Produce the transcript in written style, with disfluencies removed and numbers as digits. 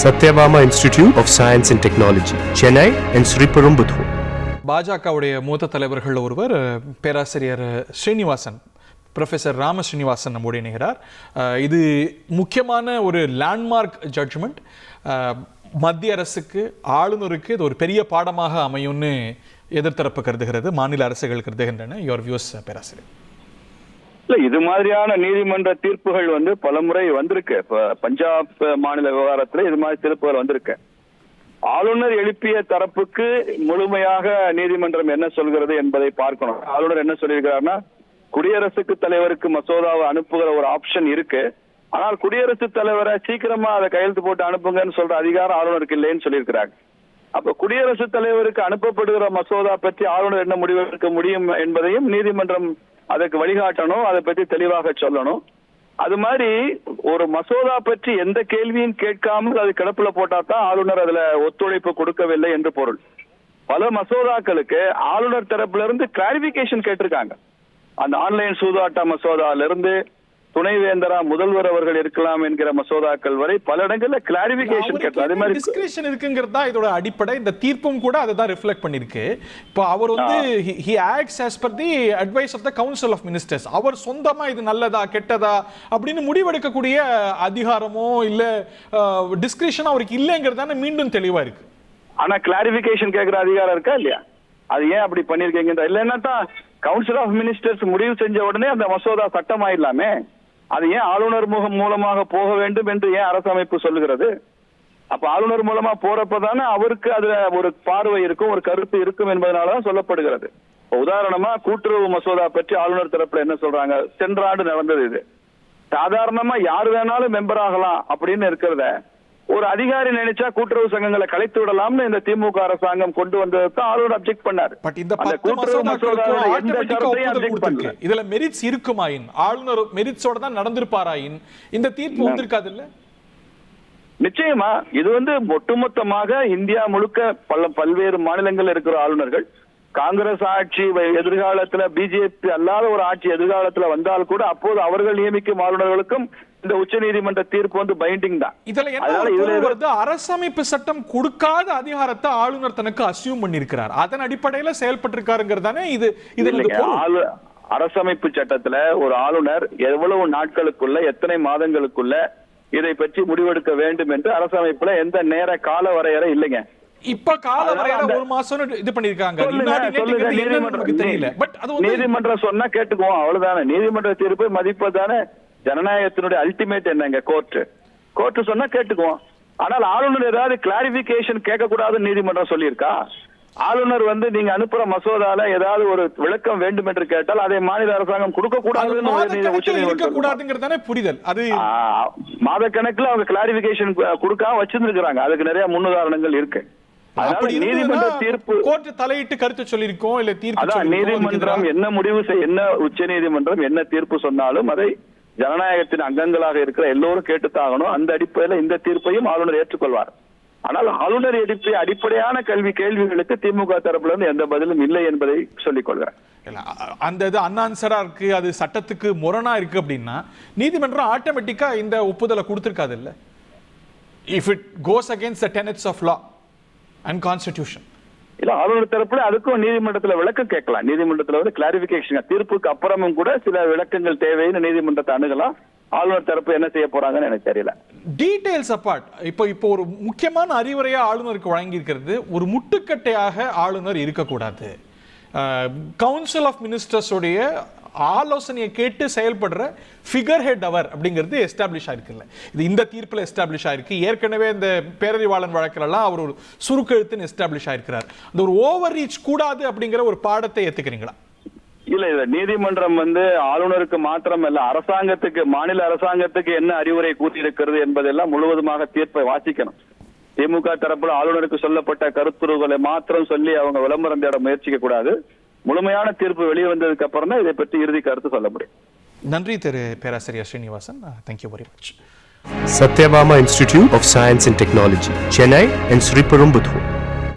Satyabama Institute of Science and Technology, Chennai and Sriperumbudur. பாஜகவுடைய மூத்த தலைவர்கள் ஒருவர் பேராசிரியர் ஸ்ரீனிவாசன், ப்ரொஃபஸர் ராம ஸ்ரீனிவாசன் நம்முடைய இணைகிறார். இது முக்கியமான ஒரு லேண்ட்மார்க் ஜட்ஜ்மெண்ட். மத்திய அரசுக்கு, ஆளுநருக்கு இது ஒரு பெரிய பாடமாக அமையும்னு எதிர்த்தரப்பு கருதுகிறது, மாநில அரசுகள் கருதுகின்றன. யுவர் வியூஸ் பேராசிரியர்? இல்ல, இது மாதிரியான நீதிமன்ற தீர்ப்புகள் பலமுறை வந்திருக்கு. இப்ப பஞ்சாப் மாநில விவகாரத்துல இது மாதிரி தீர்ப்புகள் வந்திருக்கு. ஆளுநர் எழுப்பிய தரப்புக்கு முழுமையாக நீதிமன்றம் என்ன சொல்கிறது என்பதை பார்க்கணும். ஆளுநர் என்ன சொல்லியிருக்கிறார்னா, குடியரசுக்கு தலைவருக்கு மசோதாவை அனுப்புகிற ஒரு ஆப்ஷன் இருக்கு, ஆனால் குடியரசுத் தலைவரை சீக்கிரமா அதை கையெழுத்து போட்டு அனுப்புங்கன்னு சொல்ற அதிகாரம் ஆளுநருக்கு இல்லைன்னு சொல்லியிருக்கிறாங்க. அப்ப குடியரசுத் தலைவருக்கு அனுப்பப்படுகிற மசோதா பற்றி ஆளுநர் என்ன முடிவெடுக்க முடியும் என்பதையும் நீதிமன்றம் அதற்கு வழிகாட்டணும், அதை பற்றி தெளிவாக சொல்லணும். அது மாதிரி ஒரு மசோதா பற்றி எந்த கேள்வியும் கேட்காமல் அது கிடப்புல போட்டா தான் ஆளுநர் அதுல ஒத்துழைப்பு கொடுக்கவில்லை என்று பொருள். பல மசோதாக்களுக்கு ஆளுநர் தரப்புல இருந்து கிளாரிபிகேஷன் கேட்டிருக்காங்க. அந்த ஆன்லைன் சூதாட்ட மசோதால இருந்து துணைவேந்தரா முதல்வர் அவர்கள் இருக்கலாம் என்கிற மசோதாக்கள் வரை பல இடங்கள்ல கிளாரிபிகேஷன் கேட்டார். அதே மாதிரி டிஸ்கிரிப்ஷன் இருக்குங்கிறது தான் இதோட அடிப்படை. இந்த தீர்ப்பும் கூட அதை தான் ரிஃப்ளெக்ட் பண்ணிருக்கு. இப்போ அவர் he acts as per the advice of the council of ministers. அவர் சொந்தமா இது நல்லதா கெட்டதா அப்படின்னு முடிவெடுக்கக்கூடிய அதிகாரமோ இல்ல டிஸ்கிரிப்ஷன் அவருக்கு இல்லைங்கிறதான மீண்டும் தெளிவா இருக்கு. ஆனா கிளாரிபிகேஷன் கேட்கிற அதிகாரம் இருக்கா இல்லையா? அது ஏன் அப்படி பண்ணிருக்கீங்க? இல்லைன்னா தான் கவுன்சில் ஆஃப் மினிஸ்டர்ஸ் முடிவு செஞ்ச உடனே அந்த மசோதா சட்டமாயிடலாமே. அது ஏன் ஆளுநர் மூலமாக போக வேண்டும் என்று ஏன் அரசமைப்பு சொல்லுகிறது? அப்ப ஆளுநர் மூலமா போறப்பதானே அவருக்கு அதுல ஒரு பார்வை இருக்கும், ஒரு கருத்து இருக்கும் என்பதனாலதான் சொல்லப்படுகிறது. உதாரணமா கூட்டுறவு மசோதா பற்றி ஆளுநர் தரப்புல என்ன சொல்றாங்க? சென்ற ஆண்டு நடந்தது. இது சாதாரணமா யார் வேணாலும் மெம்பர் ஆகலாம் அப்படின்னு இருக்கிறத ஒரு அதிகாரி நினைச்சா கூட்டுறவு சங்கங்களை கலைத்து விடலாம்னு இந்த திமுக அரசாங்கம் கொண்டு வந்ததுதான் ஆளுநர் அப்ஜெக்ட் பண்ணாரு. பட் இந்த கூட்டுறவு மசோதாவோட எந்த கருத்தையும் அப்ஜெக்ட் பண்ணல. இதுல மெரிட்ஸ் இருக்குமாயின், ஆளுநர் மெரிட்ஸோட தான் நடந்திருப்பாராயின் இந்த தீர்ப்பு வந்திருக்காது இல்ல? நிச்சயமா இது ஒட்டுமொத்தமாக இந்தியா முழுக்க பல்வேறு மாநிலங்கள் இருக்கிற ஆளுநர்கள், காங்கிரஸ் ஆட்சி எதிர்காலத்துல பிஜேபி அல்லாத ஒரு ஆட்சி எதிர்காலத்துல வந்தால் கூட அப்போது அவர்கள் நியமிக்கும் ஆளுநர்களுக்கும் இந்த உச்ச நீதிமன்ற தீர்ப்பு பைண்டிங் தான். இதுல அரசமைப்பு சட்டம் கொடுக்காத அதிகாரத்தை ஆளுநர் தனக்கு அசியூம் பண்ணிருக்கிறார், அதன் அடிப்படையில செயல்பட்டிருக்காருங்கிறதானே இது. அரசமைப்பு சட்டத்துல ஒரு ஆளுநர் எவ்வளவு நாட்களுக்குள்ள, எத்தனை மாதங்களுக்குள்ள இதை பற்றி முடிவெடுக்க வேண்டும் என்று அரசமைப்புல எந்த நேர கால வரையறை இல்லைங்க. இப்ப கால வரையறை ஒரு மாசம் இது பண்ணிருக்காங்க. நீதிமன்றம் சொன்னா கேட்டுக்குவோம், அவ்வளவுதானே. நீதிமன்ற தீர்ப்பை மதிப்பதானே ஜனநாயகத்தினுடைய அல்டிமேட் என்னங்க? கோர்ட் சொன்னா கேட்டுக்குவோம். ஆனால் ஆளுநர் ஏதாவது கிளாரிபிகேஷன் கேட்க கூடாதுன்னு நீதிமன்றம் சொல்லியிருக்கா? ஆளுநர் நீங்க அனுப்புற மசோதால ஏதாவது ஒரு விளக்கம் வேண்டும் என்று கேட்டால் அதை மாநில அரசாங்கம் கொடுக்க கூடாதுன்னு புரிதல். அது மாத கணக்குல அவங்க கிளாரிபிகேஷன் கொடுக்காம வச்சிருந்துருக்காங்க. அதுக்கு நிறைய முன்னுதாரணங்கள் இருக்கு. நீதிமன்ற தீர்ப்பு கோர்ட் தலையிட்டு கருத்து சொல்லிருக்கோம் இல்ல தீர்ப்பு. நீதிமன்றம் என்ன முடிவு என்ன உச்ச நீதிமன்றம் என்ன தீர்ப்பு சொன்னாலும் அதை ஜனநாயகத்தின் அங்கங்களாக இருக்கிற எல்லோரும் கேட்டுத்தாகணும். அந்த அடிப்படையில் இந்த தீர்ப்பையும் ஆளுநர் ஏற்றுக்கொள்வார். ஆனால் ஆளுநர் எழுப்பிய அடிப்படையான கேள்விகளுக்கு திமுக தரப்புல இருந்து எந்த பதிலும் இல்லை என்பதை சொல்லிக் கொள்கிறேன். அந்த இது அன்ஆன்சரா இருக்கு, அது சட்டத்துக்கு முரணா இருக்கு அப்படின்னா நீதிமன்றம் ஆட்டோமேட்டிக்கா இந்த ஒப்புதலை கொடுத்திருக்காது இல்ல? If it goes against the tenets of law and constitution. இல்ல, ஆளுநர் தரப்புல அதுக்கும் நீதிமன்றத்துல விளக்கம் கேட்கலாம். நீதிமன்றத்துல கிளாரிபிகேஷன் தீர்ப்புக்கு அப்புறமும் கூட சில விளக்கங்கள் தேவைன்னு நீதிமன்றத்தை அணுகலாம். ஆளுநர் தரப்பு என்ன செய்ய போறாங்கன்னு எனக்கு தெரியல. டீடைல்ஸ் அப்பார்ட், இப்போ ஒரு முக்கியமான அறிவுரையா ஆளுநருக்கு வழங்கி இருக்கிறது, ஒரு முட்டுக்கட்டையாக ஆளுநர் இருக்கக்கூடாது. கவுன்சில் ஆஃப் மினிஸ்டர்ஸ் உடைய ஆலோசனையை கேட்டு செயல்படுற ஃபிகர் ஹெட் அவர் அப்படிங்கிறது எஸ்டாப்ளிஷ் ஆயிருக்குல்ல. இது இந்த தீர்ப்பில் எஸ்டாப்ளிஷ் ஆயிருக்கு. ஏற்கனவே இந்த பேரறிவாளன் வழக்கிலெல்லாம் அவர் ஒரு சுருக்கெழுத்துன்னு எஸ்டாப்ளிஷ் ஆயிருக்கிறார். அந்த ஒரு ஓவர் ரீச் கூடாது அப்படிங்கிற ஒரு பாடத்தை ஏத்துக்கிறீங்களா? இல்ல, இல்ல, நீதிமன்றம் ஆளுநருக்கு மாத்திரம் அல்ல, அரசாங்கத்துக்கு, மாநில அரசாங்கத்துக்கு என்ன அறிவுரை கூறியிருக்கிறது என்பதெல்லாம் முழுவதுமாக தீர்ப்பை வாசிக்கணும். திமுக தரப்புல ஆளுநருக்கு சொல்லப்பட்ட கருத்துருகளை மாத்திரம் சொல்லி அவங்க விளம்பரம் தேட முயற்சிக்க கூடாது. முழுமையான தீர்ப்பு வெளியே வந்ததுக்கு அப்புறம் தான் இதை பற்றி இறுதி கருத்து சொல்ல முடியும். நன்றி திரு பேராசிரியர் Srinivasan. Thank you very much. Satyabama Institute of Science and Technology, Chennai and Sriperumbudur.